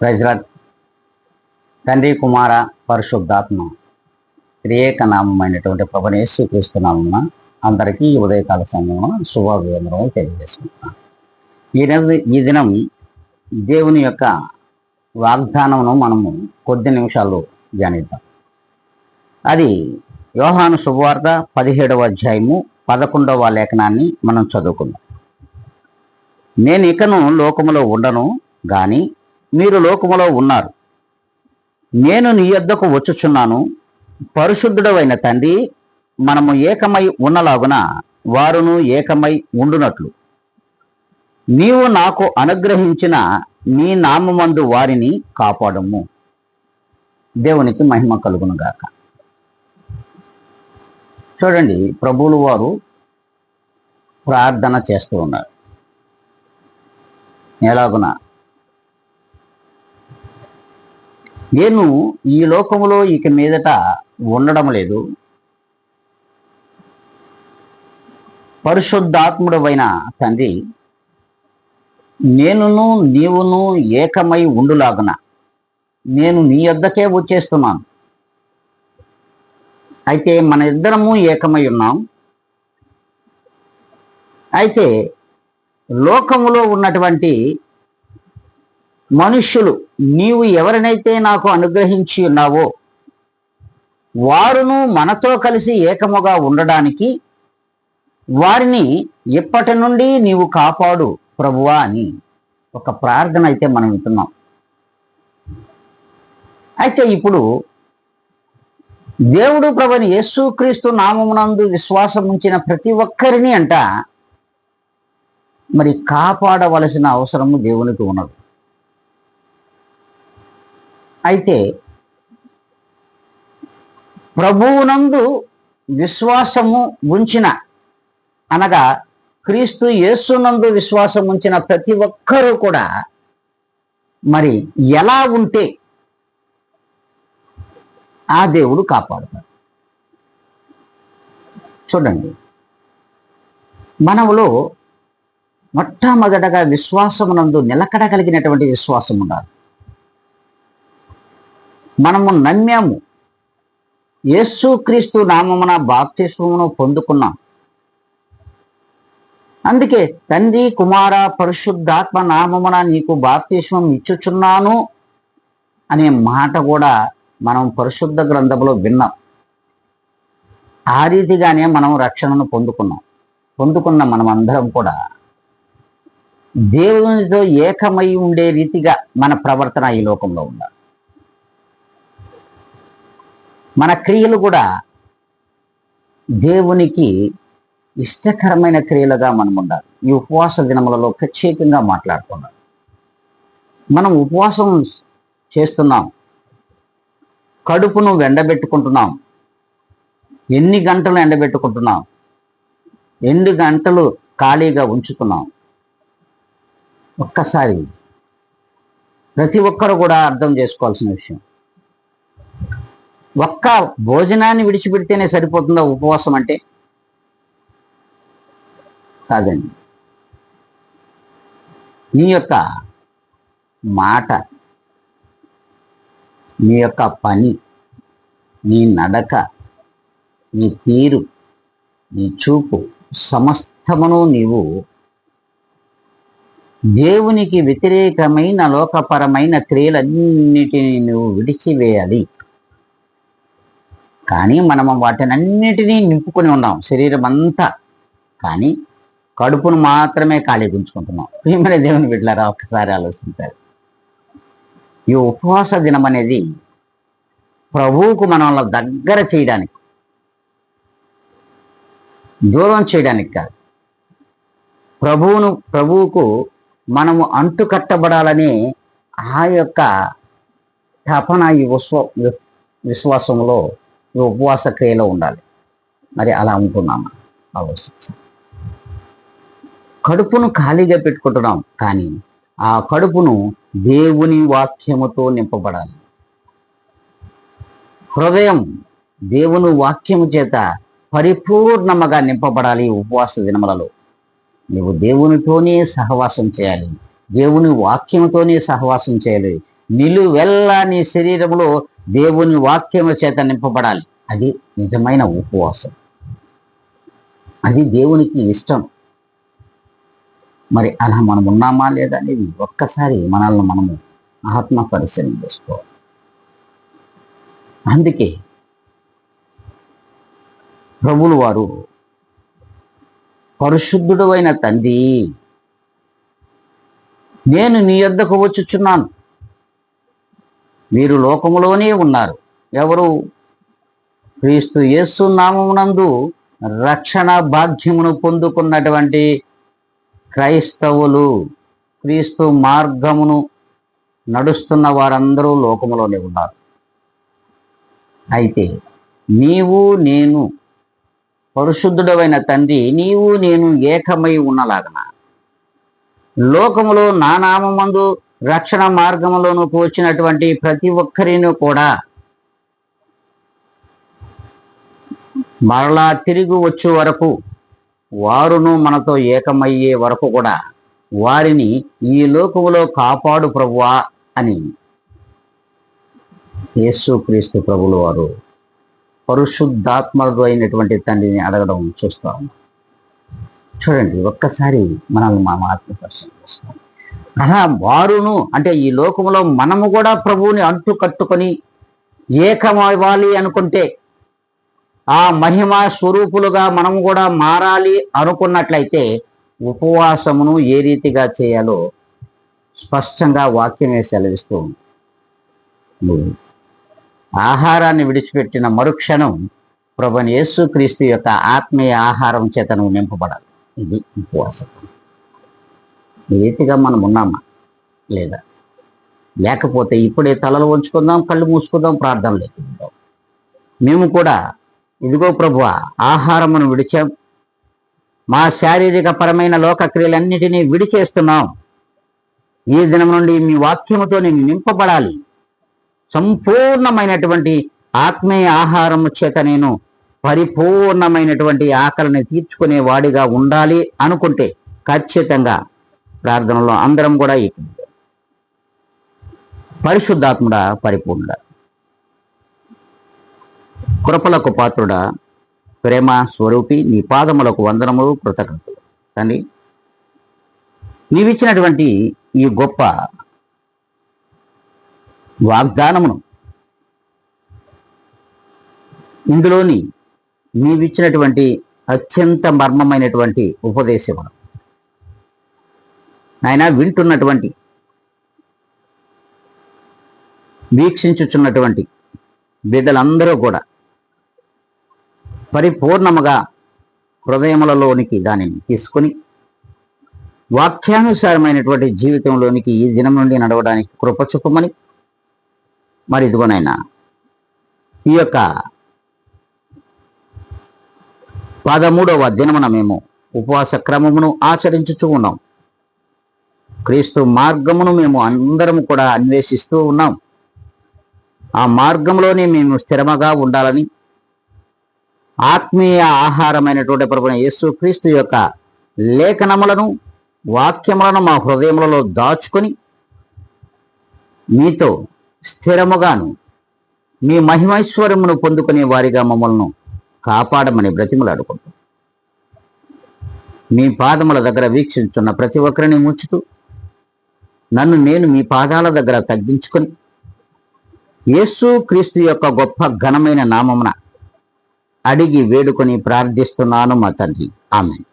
ప్రజల తండ్రి కుమార పరిశుద్ధాత్మ త్రియేక నామమైనటువంటి ప్రభువైన యేసుక్రీస్తు నామమున అందరికీ ఉదయకాల సమయమున శుభాభివందనములు తెలియజేస్తున్నాను. ఈ దినం దేవుని యొక్క వాగ్దానమును మనము కొద్ది నిమిషాలు ధ్యానిద్దాం. అది యోహాను శుభవార్త 17వ అధ్యాయము 11వ లేఖనాన్ని మనం చదువుకుందాం. నేను ఇకను లోకములో ఉండను గాని మీరు లోకములో ఉన్నారు. నేను నీ యొద్దకు వచ్చుచున్నాను. పరిశుద్ధుడవైన తండ్రి, మనము ఏకమై ఉన్నలాగున వారును ఏకమై ఉండునట్లు నీవు నాకు అనుగ్రహించిన నీ నామమందు వారిని కాపాడము. దేవునికి మహిమ కలుగును గాక. చూడండి, ప్రభువులు వారు ప్రార్థన చేస్తూ ఉన్నారు. ఎలాగున నేను ఈ లోకములో ఇక మీదట ఉండడం లేదు. పరిశుద్ధాత్ముడవైన తండ్రి, నేనును నీవును ఏకమై ఉండులాగున నేను నీ యొద్దకే వచ్చేస్తున్నాను. అయితే మన ఇద్దరము ఏకమై ఉన్నాం. అయితే లోకములో ఉన్నటువంటి మనుష్యులు నీవు ఎవరినైతే నాకు అనుగ్రహించి ఉన్నావో వారును మనతో కలిసి ఏకముగా ఉండడానికి వారిని ఇప్పటి నుండి నీవు కాపాడు ప్రభువా అని ఒక ప్రార్థన అయితే మనం వింటున్నాం. అయితే ఇప్పుడు దేవుడు ప్రభువైన యేసుక్రీస్తు నామమునందు విశ్వాసం ఉంచిన ప్రతి ఒక్కరిని మరి కాపాడవలసిన అవసరము దేవునికి ఉన్నది. అయితే ప్రభువునందు విశ్వాసము ఉంచిన, అనగా క్రీస్తు యేసునందు విశ్వాసం ఉంచిన ప్రతి ఒక్కరూ కూడా మరి ఎలా ఉంటే ఆ దేవుడు కాపాడుతాడు. చూడండి, మనములో మొట్టమొదటగా విశ్వాసమునందు నిలకడ కలిగినటువంటి విశ్వాసం ఉండాలి. మనము నమ్మాము, యేసుక్రీస్తు నామమున బాప్తిస్మమును పొందుకున్నాం. అందుకే తండ్రి కుమార పరిశుద్ధాత్మ నామమున నీకు బాప్తిస్మం ఇచ్చుచున్నాను అనే మాట కూడా మనం పరిశుద్ధ గ్రంథంలో విన్నాం. ఆ రీతిగానే మనం రక్షణను పొందుకున్న మనం అందరం కూడా దేవునితో ఏకమై ఉండే రీతిగా మన ప్రవర్తన ఈ లోకంలో ఉండాలి. మన క్రియలు కూడా దేవునికి ఇష్టకరమైన క్రియలుగా మనం ఉండాలి. ఈ ఉపవాస దినములలో ప్రత్యేకంగా మాట్లాడుతున్నాం. మనం ఉపవాసం చేస్తున్నాం, కడుపును ఎండబెట్టుకుంటున్నాం. ఎన్ని గంటలు ఎండబెట్టుకుంటున్నాం, ఎన్ని గంటలు ఖాళీగా ఉంచుతున్నాం. ఒక్కసారి ప్రతి ఒక్కరు కూడా అర్థం చేసుకోవాల్సిన విషయం. ఒక్క భోజనాన్ని విడిచిపెడితేనే సరిపోతుందా ఉపవాసం అంటే? కాదండి. నీ యొక్క మాట, నీ యొక్క పని, నీ నడక, నీ తీరు, నీ చూపు సమస్తమును నీవు దేవునికి వ్యతిరేకమైన లోకపరమైన క్రియలన్నిటినీ నువ్వు విడిచివేయాలి. కానీ మనము వాటినన్నిటినీ నింపుకొని ఉన్నాం, శరీరం అంతా. కానీ కడుపును మాత్రమే ఖాళీ ఉంచుకుంటున్నాం. ప్రియమైన దేవుని బిడ్డలారా, ఒక్కసారి ఆలోచించారు. ఈ ఉపవాస దినం అనేది ప్రభువుకు మనల్ని దగ్గర చేయడానికి, దూరం చేయడానికి కాదు. ప్రభువుకు మనము అంటు కట్టబడాలనే ఆ యొక్క తపన ఈ విశ్వాసంలో, ఈ ఉపవాస క్రియలో ఉండాలి. మరి అలా ఉంటున్నామా? ఆలోచించాం. కడుపును ఖాళీగా పెట్టుకుంటున్నాం, కానీ ఆ కడుపును దేవుని వాక్యముతో నింపబడాలి. హృదయం దేవుని వాక్యము చేత పరిపూర్ణముగా నింపబడాలి. ఉపవాస దినములలో నువ్వు దేవునితోనే సహవాసం చేయాలి, దేవుని వాక్యంతోనే సహవాసం చేయాలి, నిలువెల్లా నీ శరీరంలో దేవుని వాక్యము చేత నింపబడాలి. అది నిజమైన ఉపవాసం. అది దేవునికి ఇష్టం. మరి అలా మనం ఉన్నామా లేదా అనేది ఒక్కసారి మనల్ని మనము ఆత్మ పరిశీలన చేసుకోవాలి. అందుకే ప్రభువులు వారు, పరిశుద్ధుడు అయిన తండ్రి, నేను నీ యొద్దకు వచ్చుచున్నాను. మీరు లోకములోనే ఉన్నారు. ఎవరు? క్రీస్తు యేసు నామమునందు రక్షణ భాగ్యమును పొందుకున్నటువంటి క్రైస్తవులు, క్రీస్తు మార్గమును నడుస్తున్న వారందరూ లోకములోనే ఉన్నారు. అయితే నీవు నేను, పరిశుద్ధుడవైన తండ్రి, నీవు నేను ఏకమై ఉన్నలాగన లోకములో నా నామమందు రక్షణ మార్గములోనికి వచ్చినటువంటి ప్రతి ఒక్కరిని కూడా మరలా తిరిగి వచ్చే వరకు, వారును మనతో ఏకమయ్యే వరకు కూడా వారిని ఈ లోకములో కాపాడు ప్రభువా అని యేసుక్రీస్తు ప్రభువుల వారు పరిశుద్ధాత్మడు అయినటువంటి తండ్రిని అడగడం చూస్తాం. చూడండి, ఒక్కసారి మనల్ని మనం ఆత్మపరిశీలన చేస్తాం. అలా వారును అంటే ఈ లోకంలో మనము కూడా ప్రభువుని అంటు కట్టుకొని ఏకమవ్వాలి అనుకుంటే, ఆ మహిమ స్వరూపులుగా మనము కూడా మారాలి అనుకున్నట్లయితే ఉపవాసమును ఏ రీతిగా చేయాలో స్పష్టంగా వాక్యమే సెలవిస్తూ ఉంది. ఆహారాన్ని విడిచిపెట్టిన మరుక్షణం ప్రభువైన యేసుక్రీస్తు యొక్క ఆత్మీయ ఆహారం చేత నువ్వు నింపబడాలి. ఇది ఉపవాసం. ఈ రీతిగా మనం ఉన్నామా లేదా? లేకపోతే ఇప్పుడే తలలు వంచుకుందాం, కళ్ళు మూసుకుందాం, ప్రార్థన లేకుందాం. మేము కూడా ఇదిగో ప్రభువా, ఆహారమును విడిచాం, మా శారీరక పరమైన లోకక్రియలన్నిటినీ విడిచేస్తున్నాం. ఈ దినం నుండి మీ వాక్యముతో నేను నింపబడాలి. సంపూర్ణమైనటువంటి ఆత్మీయ ఆహారము చేత నేను పరిపూర్ణమైనటువంటి ఆకలిని తీర్చుకునే వాడిగా ఉండాలి అనుకుంటే ఖచ్చితంగా ప్రార్థనలో అందరం కూడా పరిశుద్ధాత్ముడా, పరిపూర్ణుడా, కృపలకు పాత్రుడా, ప్రేమ స్వరూపి, నీ పాదములకు వందనములు, కృతజ్ఞతలు. కానీ నీవిచ్చినటువంటి ఈ గొప్ప వాగ్దానమును, ఇందులోని నీవిచ్చినటువంటి అత్యంత మర్మమైనటువంటి ఉపదేశమును ఆయన వింటున్నటువంటి, వీక్షించుచున్నటువంటి బిడ్డలందరూ కూడా పరిపూర్ణముగా హృదయములలోనికి దానిని తీసుకొని వాక్యానుసారమైనటువంటి జీవితంలోనికి ఈ దినం నుండి నడవడానికి కృప చూపమని, మరి ఇదిగోనైనా ఈ యొక్క 13వ దినమున మేము ఉపవాస క్రమమును ఆచరించుచూ ఉన్నాం. క్రీస్తు మార్గమును మేము అందరం కూడా అన్వేషిస్తూ ఉన్నాం. ఆ మార్గంలోనే మేము స్థిరముగా ఉండాలని, ఆత్మీయ ఆహారమైనటువంటి ప్రభువైన యేసుక్రీస్తు యొక్క లేఖనములను, వాక్యములను మా హృదయములలో దాచుకొని మీతో స్థిరముగాను మీ మహిమైశ్వర్యమును పొందుకునే వారిగా మమ్మల్ని కాపాడమని బ్రతిమలాడుకుంటాం. మీ పాదముల దగ్గర వీక్షించున్న ప్రతి ఒక్కరిని ముంచుతూ నన్ను నేను మీ పాదాల దగ్గర తగ్గించుకొని యేసుక్రీస్తు యొక్క గొప్ప ఘనమైన నామమున అడిగి వేడుకొని ప్రార్థిస్తున్నాను మా తండ్రి. ఆమేన్.